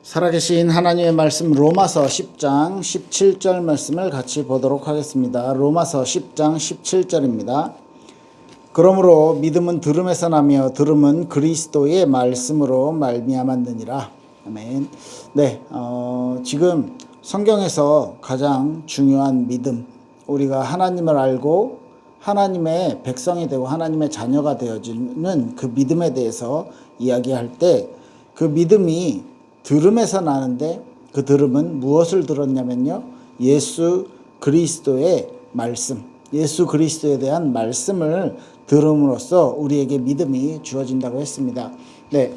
살아계신 하나님의 말씀 로마서 10장 17절 말씀을 같이 보도록 하겠습니다. 로마서 10장 17절입니다. 그러므로 믿음은 들음에서 나며 들음은 그리스도의 말씀으로 말미암았느니라. 아멘. 네, 지금 성경에서 가장 중요한 믿음, 우리가 하나님을 알고 하나님의 백성이 되고 하나님의 자녀가 되어지는 그 믿음에 대해서 이야기할 때 그 믿음이 들음에서 나는데 그 들음은 무엇을 들었냐면요, 예수 그리스도의 말씀, 예수 그리스도에 대한 말씀을 들음으로써 우리에게 믿음이 주어진다고 했습니다. 네,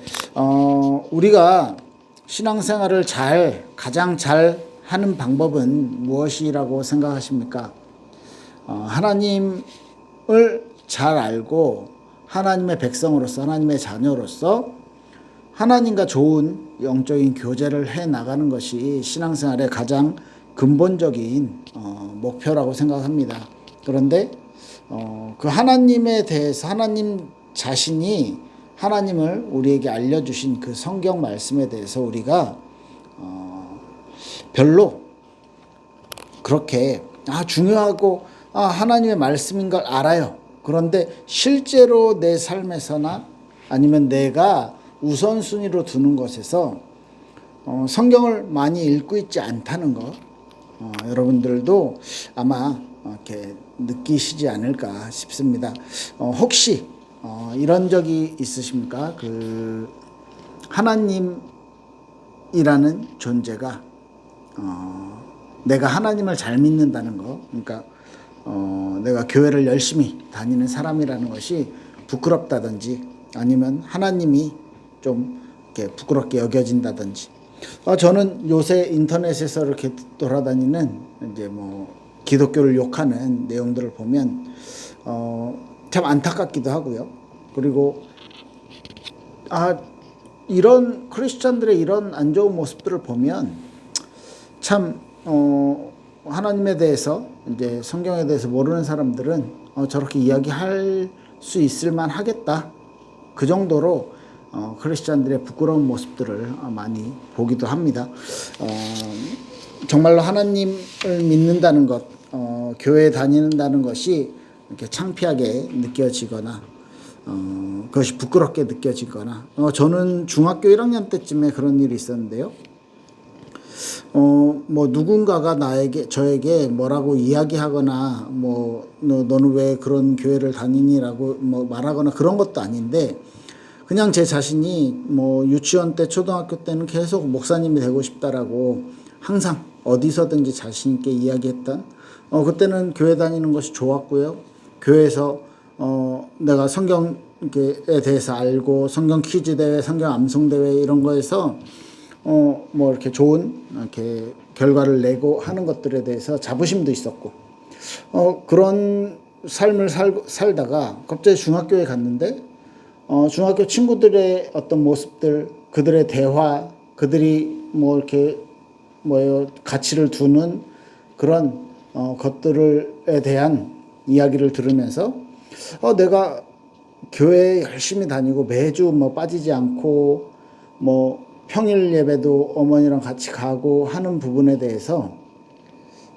우리가 신앙생활을 가장 잘 하는 방법은 무엇이라고 생각하십니까? 하나님을 잘 알고 하나님의 백성으로서, 하나님의 자녀로서 하나님과 좋은 영적인 교제를 해 나가는 것이 신앙생활의 가장 근본적인 목표라고 생각합니다. 그런데 그 하나님에 대해서 하나님 자신이 하나님을 우리에게 알려주신 그 성경 말씀에 대해서 우리가 별로 그렇게 중요하고 하나님의 말씀인 걸 알아요. 그런데 실제로 내 삶에서나 아니면 내가 우선순위로 두는 것에서 성경을 많이 읽고 있지 않다는 것, 여러분들도 아마 이렇게 느끼시지 않을까 싶습니다. 혹시 이런 적이 있으십니까? 그 하나님이라는 존재가 내가 하나님을 잘 믿는다는 거, 그러니까 내가 교회를 열심히 다니는 사람이라는 것이 부끄럽다든지 아니면 하나님이 좀 이렇게 부끄럽게 여겨진다든지. 저는 요새 인터넷에서 이렇게 돌아다니는 이제 기독교를 욕하는 내용들을 보면 참 안타깝기도 하고요. 그리고 이런 크리스천들의 이런 안 좋은 모습들을 보면 참 하나님에 대해서, 이제 성경에 대해서 모르는 사람들은 저렇게 이야기할 수 있을 만하겠다, 그 정도로 크리스천들의 부끄러운 모습들을 많이 보기도 합니다. 정말로 하나님을 믿는다는 것, 교회에 다니는다는 것이 이렇게 창피하게 느껴지거나 그것이 부끄럽게 느껴지거나, 저는 중학교 1학년 때쯤에 그런 일이 있었는데요. 누군가가 저에게 뭐라고 이야기하거나 너는 왜 그런 교회를 다니니라고 말하거나 그런 것도 아닌데, 그냥 제 자신이 유치원 때, 초등학교 때는 계속 목사님이 되고 싶다라고 항상 어디서든지 자신 있게 이야기했던, 그때는 교회 다니는 것이 좋았고요. 교회에서 내가 성경에 대해서 알고 성경 퀴즈 대회, 성경 암송 대회 이런 거에서 이렇게 좋은 이렇게 결과를 내고 하는 것들에 대해서 자부심도 있었고, 그런 삶을 살다가 갑자기 중학교에 갔는데 중학교 친구들의 어떤 모습들, 그들의 대화, 그들이 이렇게 가치를 두는 그런 것들에 대한 이야기를 들으면서 내가 교회에 열심히 다니고 매주 빠지지 않고 평일 예배도 어머니랑 같이 가고 하는 부분에 대해서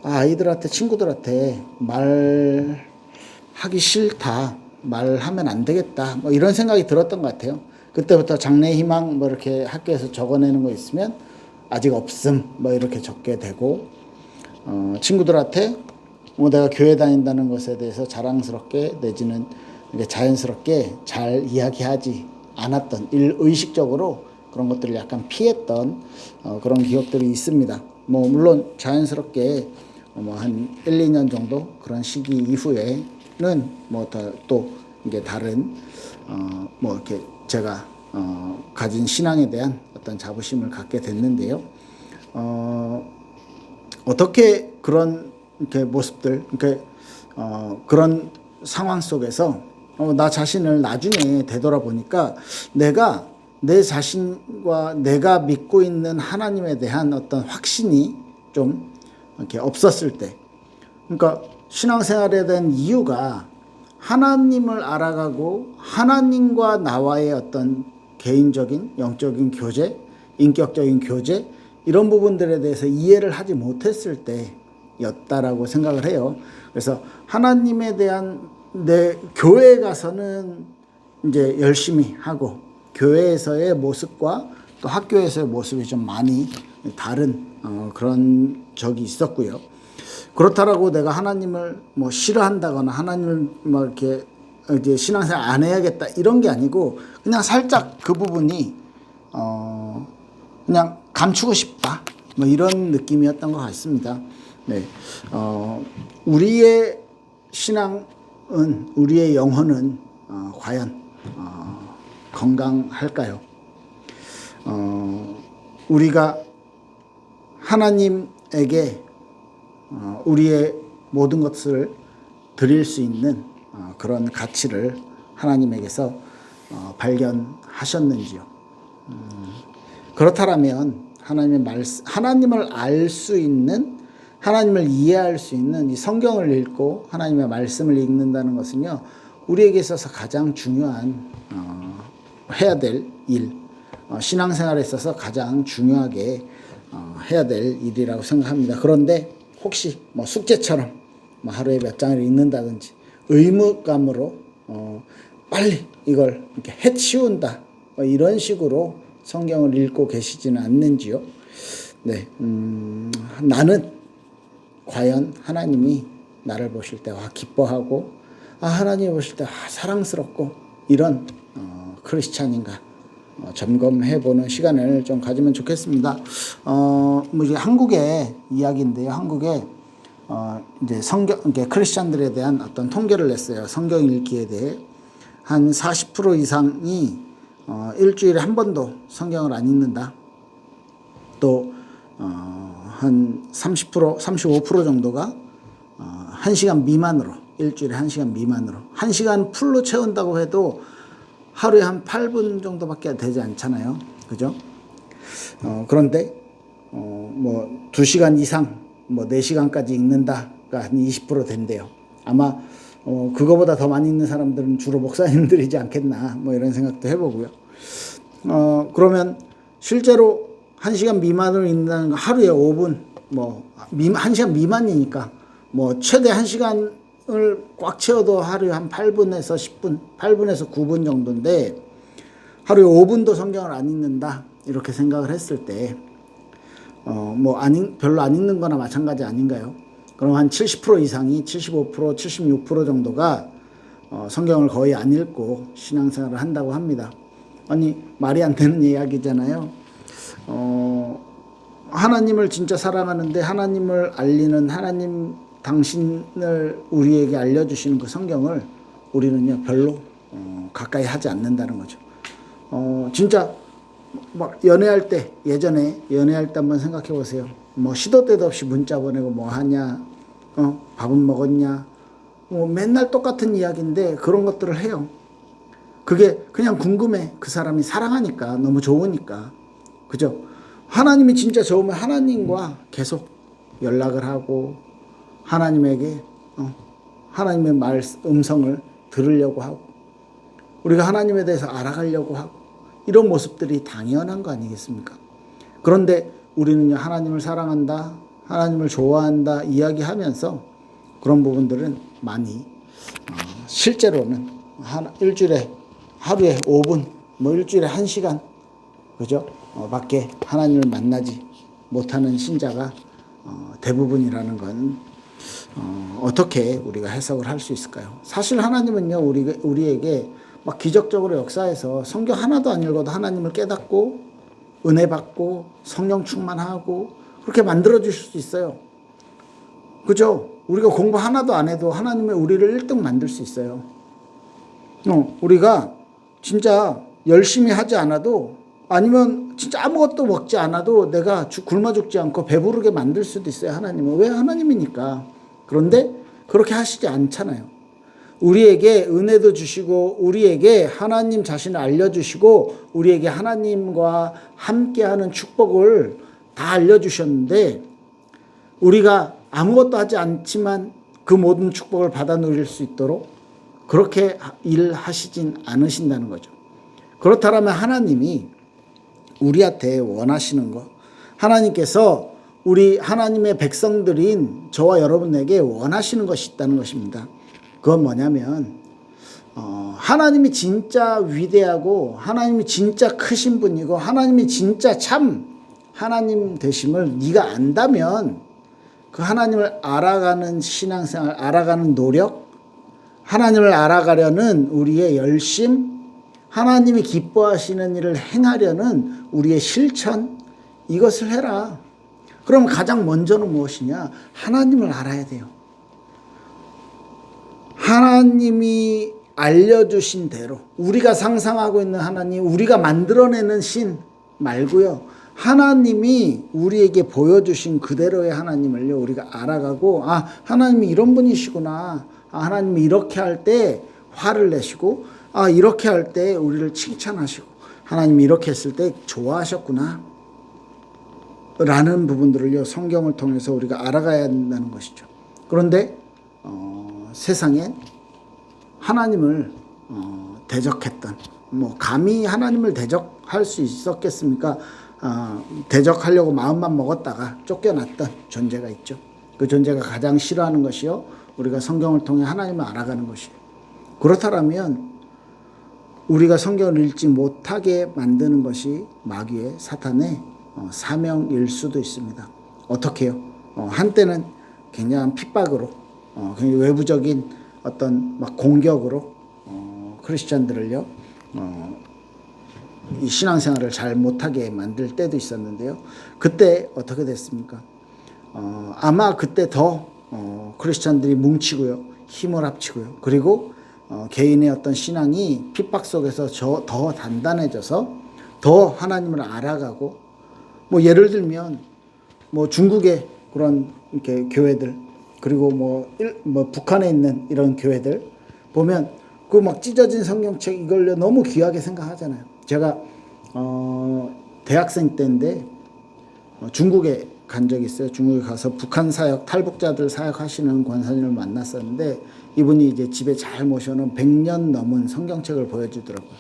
아이들한테, 친구들한테 말하기 싫다, 말하면 안 되겠다, 이런 생각이 들었던 것 같아요. 그때부터 장래희망 이렇게 학교에서 적어내는 거 있으면 아직 없음 이렇게 적게 되고, 친구들한테 내가 교회 다닌다는 것에 대해서 자랑스럽게 내지는 자연스럽게 잘 이야기하지 않았던, 의식적으로 그런 것들을 약간 피했던 그런 기억들이 있습니다. 물론 자연스럽게 한 1, 2년 정도 그런 시기 이후에는 또 이게 다른 이렇게 제가 가진 신앙에 대한 어떤 자부심을 갖게 됐는데요. 어떻게 그런 이렇게 모습들, 그런 상황 속에서 나 자신을 나중에 되돌아보니까 내가 내 자신과 내가 믿고 있는 하나님에 대한 어떤 확신이 좀 이렇게 없었을 때, 그러니까 신앙생활에 대한 이유가 하나님을 알아가고 하나님과 나와의 어떤 개인적인 영적인 교제, 인격적인 교제 이런 부분들에 대해서 이해를 하지 못했을 때였다라고 생각을 해요. 그래서 하나님에 대한 내 교회에 가서는 이제 열심히 하고 교회에서의 모습과 또 학교에서의 모습이 좀 많이 다른 그런 적이 있었고요. 그렇다라고 내가 하나님을 뭐 싫어한다거나 하나님을 뭐 이렇게 이제 신앙생활 안 해야겠다 이런 게 아니고 그냥 살짝 그 부분이 그냥 감추고 싶다 뭐 이런 느낌이었던 것 같습니다. 네, 우리의 신앙은 우리의 영혼은 과연 건강할까요? 우리가 하나님에게 우리의 모든 것을 드릴 수 있는 그런 가치를 하나님에게서 발견하셨는지요? 그렇다면 하나님을 알 수 있는, 하나님을 이해할 수 있는 이 성경을 읽고 하나님의 말씀을 읽는다는 것은요, 우리에게 있어서 가장 중요한 해야 될 일, 신앙생활에 있어서 가장 중요하게 해야 될 일이라고 생각합니다. 그런데 혹시 뭐 숙제처럼 뭐 하루에 몇 장을 읽는다든지 의무감으로 빨리 이걸 이렇게 해치운다 뭐 이런 식으로 성경을 읽고 계시지는 않는지요? 네, 나는 과연 하나님이 나를 보실 때 기뻐하고 하나님이 보실 때 사랑스럽고 이런 크리스찬인가 점검해보는 시간을 좀 가지면 좋겠습니다. 뭐 이제 한국의 이야기인데요. 한국에 이제 크리스찬들에 대한 어떤 통계를 냈어요. 성경 읽기에 대해 한 40% 이상이 일주일에 한 번도 성경을 안 읽는다. 또 한 30%, 35% 정도가 1시간 미만으로, 일주일에 1시간 미만으로, 1시간 풀로 채운다고 해도 하루에 한 8분 정도밖에 되지 않잖아요. 그죠? 그런데 뭐 2시간 이상, 뭐 4시간까지 읽는다가 한 20% 된대요. 아마 그거보다 더 많이 읽는 사람들은 주로 목사님들이지 않겠나, 뭐 이런 생각도 해보고요. 그러면 실제로 1시간 미만으로 읽는다는 거 하루에 5분, 뭐 1시간 미만이니까 뭐 최대 1시간을 꽉 채워도 하루에 한 8분에서 10분, 8분에서 9분 정도인데 하루에 5분도 성경을 안 읽는다 이렇게 생각을 했을 때 뭐 별로 안 읽는 거나 마찬가지 아닌가요? 그럼 한 70% 이상이 75%, 76% 정도가 성경을 거의 안 읽고 신앙생활을 한다고 합니다. 아니 말이 안 되는 이야기잖아요. 하나님을 진짜 사랑하는데 하나님을 알리는 하나님 당신을 우리에게 알려주시는 그 성경을 우리는요 별로 가까이 하지 않는다는 거죠. 진짜 막 연애할 때, 예전에 연애할 때 한번 생각해 보세요. 뭐 시도 때도 없이 문자 보내고 뭐 하냐, 밥은 먹었냐, 뭐 맨날 똑같은 이야기인데 그런 것들을 해요. 그게 그냥 궁금해. 그 사람이 사랑하니까, 너무 좋으니까. 그죠? 하나님이 진짜 좋으면 하나님과 계속 연락을 하고 하나님에게 하나님의 음성을 들으려고 하고 우리가 하나님에 대해서 알아가려고 하고 이런 모습들이 당연한 거 아니겠습니까? 그런데 우리는요, 하나님을 사랑한다, 하나님을 좋아한다 이야기하면서 그런 부분들은 많이 실제로는 일주일에 하루에 5분, 뭐 일주일에 1시간, 그죠? 밖에 하나님을 만나지 못하는 신자가 대부분이라는 건 어떻게 우리가 해석을 할 수 있을까요? 사실 하나님은요, 우리에게 막 기적적으로 역사해서 성경 하나도 안 읽어도 하나님을 깨닫고 은혜 받고 성령 충만하고 그렇게 만들어 주실 수 있어요. 그죠? 우리가 공부 하나도 안 해도 하나님의 우리를 1등 만들 수 있어요. 우리가 진짜 열심히 하지 않아도 아니면 진짜 아무것도 먹지 않아도 내가 굶어 죽지 않고 배부르게 만들 수도 있어요. 하나님은. 왜? 하나님이니까. 그런데 그렇게 하시지 않잖아요. 우리에게 은혜도 주시고 우리에게 하나님 자신을 알려주시고 우리에게 하나님과 함께하는 축복을 다 알려주셨는데 우리가 아무것도 하지 않지만 그 모든 축복을 받아 누릴 수 있도록 그렇게 일하시진 않으신다는 거죠. 그렇다면 하나님이 우리한테 원하시는 거, 하나님께서 우리 하나님의 백성들인 저와 여러분에게 원하시는 것이 있다는 것입니다. 그건 뭐냐면 하나님이 진짜 위대하고 하나님이 진짜 크신 분이고 하나님이 진짜 참 하나님 되심을 네가 안다면 그 하나님을 알아가는 신앙생활, 알아가는 노력, 하나님을 알아가려는 우리의 열심, 하나님이 기뻐하시는 일을 행하려는 우리의 실천, 이것을 해라. 그럼 가장 먼저는 무엇이냐? 하나님을 알아야 돼요. 하나님이 알려주신 대로, 우리가 상상하고 있는 하나님, 우리가 만들어내는 신 말고요, 하나님이 우리에게 보여주신 그대로의 하나님을요 우리가 알아가고, 아, 하나님이 이런 분이시구나, 아, 하나님이 이렇게 할 때 화를 내시고, 아, 이렇게 할 때 우리를 칭찬하시고, 하나님이 이렇게 했을 때 좋아하셨구나 라는 부분들을요 성경을 통해서 우리가 알아가야 한다는 것이죠. 그런데 세상에 하나님을 대적했던, 뭐 감히 하나님을 대적할 수 있었겠습니까? 대적하려고 마음만 먹었다가 쫓겨났던 존재가 있죠. 그 존재가 가장 싫어하는 것이요, 우리가 성경을 통해 하나님을 알아가는 것이에요. 그렇다면 우리가 성경을 읽지 못하게 만드는 것이 마귀의, 사탄의 사명일 수도 있습니다. 어떻게 해요? 한때는 굉장한 핍박으로, 굉장히 외부적인 어떤 막 공격으로 크리스천들을요 이 신앙생활을 잘 못하게 만들 때도 있었는데요. 그때 어떻게 됐습니까? 아마 그때 더 크리스천들이 뭉치고요, 힘을 합치고요, 그리고 개인의 어떤 신앙이 핍박 속에서 더 단단해져서 더 하나님을 알아가고, 뭐 예를 들면 뭐 중국의 그런 이렇게 교회들, 그리고 뭐 북한에 있는 이런 교회들 보면 그 막 찢어진 성경책 이걸 너무 귀하게 생각하잖아요. 제가 대학생 때인데 중국에 간 적이 있어요. 중국에 가서 북한 사역, 탈북자들 사역하시는 권사님을 만났었는데, 이분이 이제 집에 잘 모셔놓은 100년 넘은 성경책을 보여주더라고요.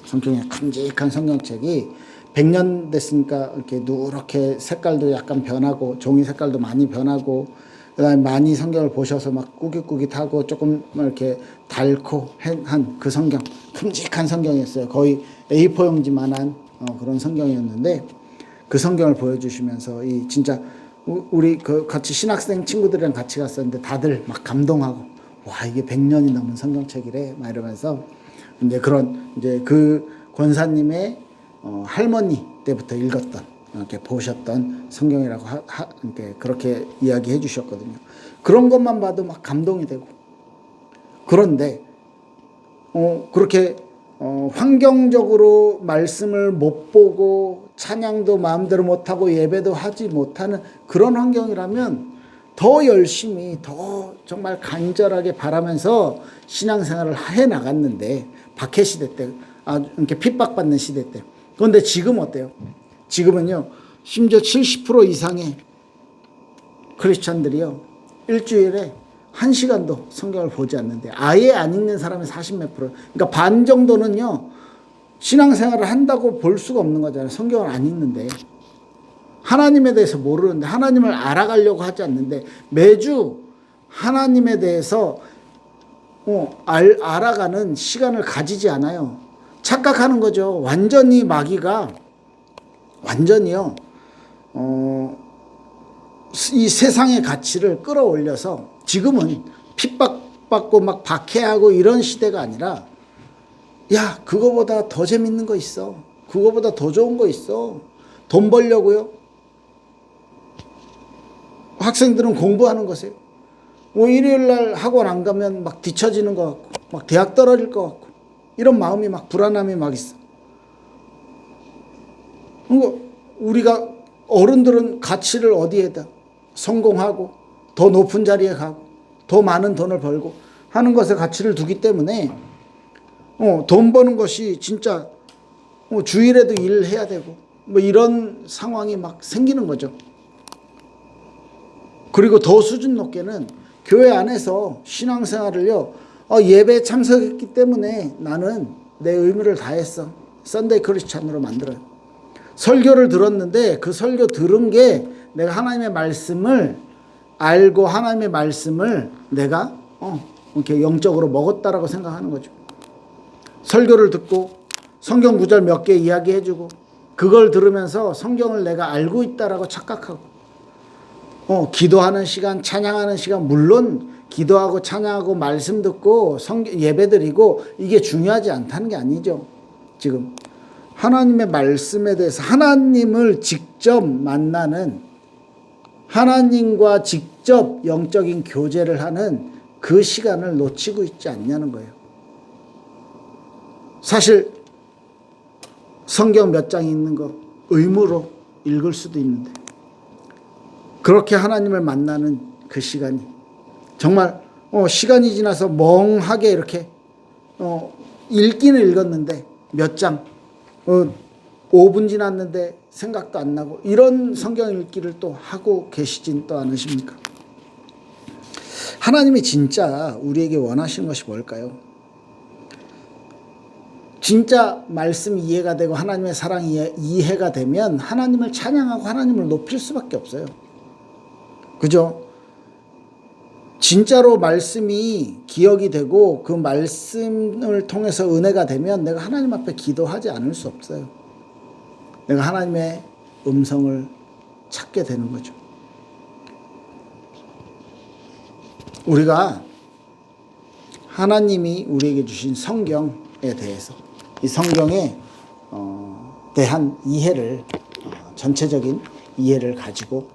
성경에 큼직한 성경책이 100년 됐으니까 이렇게 누렇게 색깔도 약간 변하고, 종이 색깔도 많이 변하고, 그다음에 많이 성경을 보셔서 막 꾸깃꾸깃하고 조금 이렇게 닳고 한 그 성경, 큼직한 성경이었어요. 거의 A4 용지만한 그런 성경이었는데, 그 성경을 보여주시면서 이 진짜 우리 그 같이 신학생 친구들이랑 같이 갔었는데 다들 막 감동하고, 와, 이게 100년이 넘은 성경책이래 막 이러면서, 근데 그런 이제 그 권사님의 할머니 때부터 읽었던, 이렇게 보셨던 성경이라고 이렇게 그렇게 이야기해 주셨거든요. 그런 것만 봐도 막 감동이 되고. 그런데 그렇게 환경적으로 말씀을 못 보고 찬양도 마음대로 못하고 예배도 하지 못하는 그런 환경이라면 더 열심히, 더 정말 간절하게 바라면서 신앙생활을 해 나갔는데, 박해 시대 때, 이렇게 핍박받는 시대 때. 그런데 지금 어때요? 지금은요, 심지어 70% 이상의 크리스천들이요, 일주일에 1시간도 성경을 보지 않는데, 아예 안 읽는 사람이 40몇 프로. 그러니까 반 정도는요, 신앙생활을 한다고 볼 수가 없는 거잖아요. 성경을 안 읽는데. 하나님에 대해서 모르는데, 하나님을 알아가려고 하지 않는데, 매주 하나님에 대해서 알아가는 시간을 가지지 않아요. 착각하는 거죠. 완전히 마귀가 완전히요, 이 세상의 가치를 끌어올려서, 지금은 핍박받고 막 박해하고 이런 시대가 아니라, 야, 그거보다 더 재밌는 거 있어, 그거보다 더 좋은 거 있어, 돈 벌려고요. 학생들은 공부하는 것이에요. 뭐 일요일날 학원 안 가면 막 뒤처지는 것 같고, 막 대학 떨어질 것 같고, 이런 마음이 막, 불안함이 막 있어. 우리가 어른들은 가치를 어디에다, 성공하고 더 높은 자리에 가고 더 많은 돈을 벌고 하는 것에 가치를 두기 때문에 돈 버는 것이 진짜 주일에도 일해야 되고 뭐 이런 상황이 막 생기는 거죠. 그리고 더 수준 높게는 교회 안에서 신앙생활을요, 예배에 참석했기 때문에 나는 내 의무를 다했어, 썬데이 크리스찬으로 만들어요. 설교를 들었는데 그 설교 들은 게 내가 하나님의 말씀을 알고 하나님의 말씀을 내가 이렇게 영적으로 먹었다라고 생각하는 거죠. 설교를 듣고 성경 구절 몇 개 이야기해주고 그걸 들으면서 성경을 내가 알고 있다라고 착각하고 기도하는 시간, 찬양하는 시간, 물론 기도하고 찬양하고 말씀 듣고 예배드리고 이게 중요하지 않다는 게 아니죠. 지금 하나님의 말씀에 대해서 하나님을 직접 만나는, 하나님과 직접 영적인 교제를 하는 그 시간을 놓치고 있지 않냐는 거예요. 사실 성경 몇 장 읽는 거 의무로 읽을 수도 있는데 그렇게 하나님을 만나는 그 시간이 정말 시간이 지나서 멍하게 이렇게 읽기는 읽었는데 몇 장 5분 지났는데 생각도 안 나고 이런 성경 읽기를 또 하고 계시진 또 않으십니까? 하나님이 진짜 우리에게 원하시는 것이 뭘까요? 진짜 말씀이 이해가 되고 하나님의 사랑이 이해가 되면 하나님을 찬양하고 하나님을 높일 수밖에 없어요. 그죠? 진짜로 말씀이 기억이 되고 그 말씀을 통해서 은혜가 되면 내가 하나님 앞에 기도하지 않을 수 없어요. 내가 하나님의 음성을 찾게 되는 거죠. 우리가 하나님이 우리에게 주신 성경에 대해서 이 성경에 대한 이해를 전체적인 이해를 가지고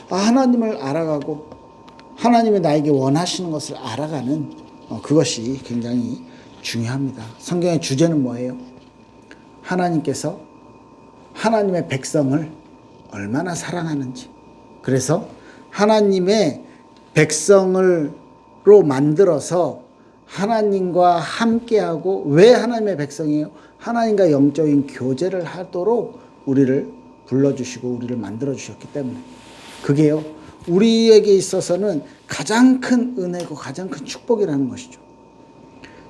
하나님을 알아가고 하나님이 나에게 원하시는 것을 알아가는 그것이 굉장히 중요합니다. 성경의 주제는 뭐예요? 하나님께서 하나님의 백성을 얼마나 사랑하는지. 그래서 하나님의 백성으로 만들어서 하나님과 함께하고, 왜 하나님의 백성이에요? 하나님과 영적인 교제를 하도록 우리를 불러주시고 우리를 만들어주셨기 때문에 그게요 우리에게 있어서는 가장 큰 은혜고 가장 큰 축복이라는 것이죠.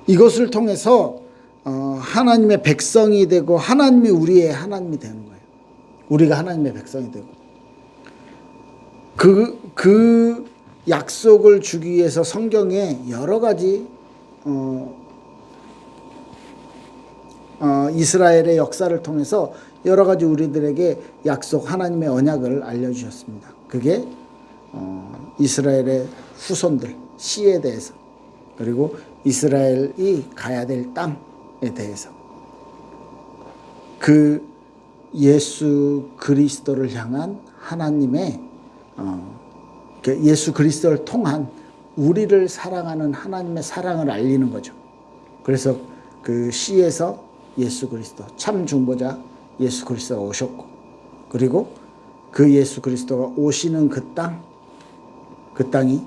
이것을 통해서 하나님의 백성이 되고 하나님이 우리의 하나님이 되는 거예요. 우리가 하나님의 백성이 되고 그 약속을 주기 위해서 성경에 여러 가지 이스라엘의 역사를 통해서 여러 가지 우리들에게 약속, 하나님의 언약을 알려주셨습니다. 그게 이스라엘의 후손들, 씨에 대해서, 그리고 이스라엘이 가야 될 땅에 대해서, 그 예수 그리스도를 향한 하나님의 예수 그리스도를 통한 우리를 사랑하는 하나님의 사랑을 알리는 거죠. 그래서 그 씨에서 예수 그리스도, 참 중보자 예수 그리스도가 오셨고, 그리고 그 예수 그리스도가 오시는 그 땅이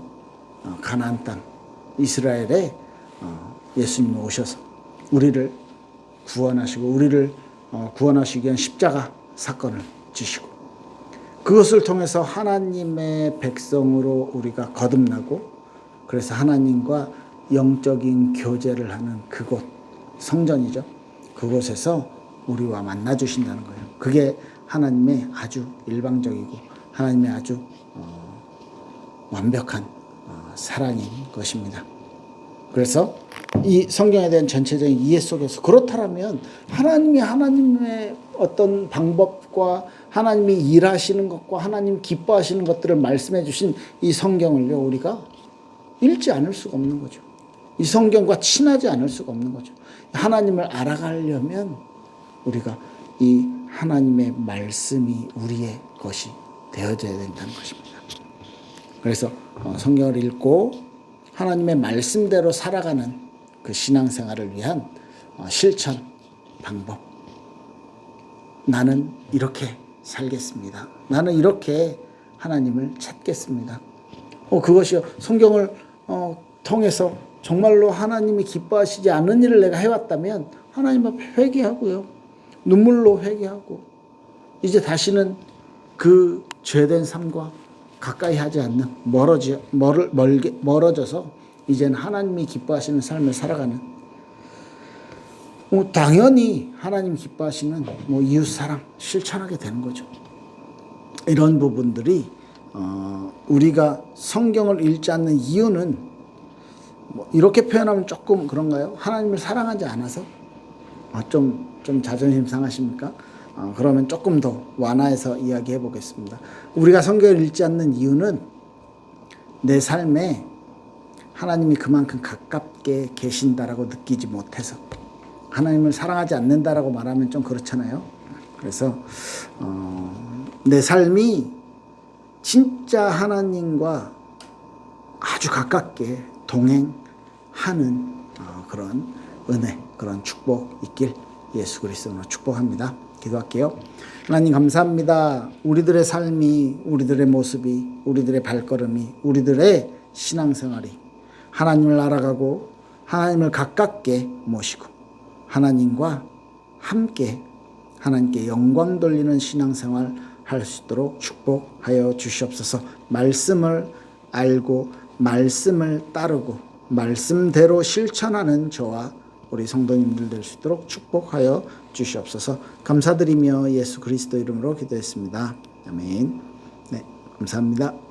가나안 땅, 이스라엘에 예수님이 오셔서 우리를 구원하시고 우리를 구원하시기 위한 십자가 사건을 지시고, 그것을 통해서 하나님의 백성으로 우리가 거듭나고, 그래서 하나님과 영적인 교제를 하는 그곳, 성전이죠. 그곳에서 우리와 만나 주신다는 거예요. 그게 하나님의 아주 일방적이고 하나님의 아주 완벽한 사랑인 것입니다. 그래서 이 성경에 대한 전체적인 이해 속에서, 그렇다면 하나님의 어떤 방법과 하나님이 일하시는 것과 하나님 기뻐하시는 것들을 말씀해 주신 이 성경을요 우리가 읽지 않을 수가 없는 거죠. 이 성경과 친하지 않을 수가 없는 거죠. 하나님을 알아가려면 우리가 이 하나님의 말씀이 우리의 것이 되어져야 된다는 것입니다. 그래서 성경을 읽고 하나님의 말씀대로 살아가는 그 신앙생활을 위한 실천 방법. 나는 이렇게 살겠습니다. 나는 이렇게 하나님을 찾겠습니다. 그것이요 성경을 통해서 정말로 하나님이 기뻐하시지 않는 일을 내가 해왔다면 하나님 앞에 회개하고요, 눈물로 회개하고, 이제 다시는 그 죄된 삶과 가까이 하지 않는, 멀어져서 이제는 하나님이 기뻐하시는 삶을 살아가는, 당연히 하나님 기뻐하시는 이웃 사랑 실천하게 되는 거죠. 이런 부분들이 우리가 성경을 읽지 않는 이유는 이렇게 표현하면 조금 그런가요? 하나님을 사랑하지 않아서? 좀 자존심 상하십니까? 그러면 조금 더 완화해서 이야기해 보겠습니다. 우리가 성경을 읽지 않는 이유는 내 삶에 하나님이 그만큼 가깝게 계신다라고 느끼지 못해서, 하나님을 사랑하지 않는다라고 말하면 좀 그렇잖아요. 그래서 내 삶이 진짜 하나님과 아주 가깝게 동행하는 그런 은혜, 그런 축복 있길 예수 그리스도로 축복합니다. 기도할게요. 하나님 감사합니다. 우리들의 삶이, 우리들의 모습이, 우리들의 발걸음이, 우리들의 신앙생활이 하나님을 알아가고 하나님을 가깝게 모시고 하나님과 함께 하나님께 영광 돌리는 신앙생활 할 수 있도록 축복하여 주시옵소서. 말씀을 알고 말씀을 따르고 말씀대로 실천하는 저와 우리 성도님들 될 수 있도록 축복하여 주시옵소서. 감사드리며 예수 그리스도 이름으로 기도했습니다. 아멘. 네, 감사합니다.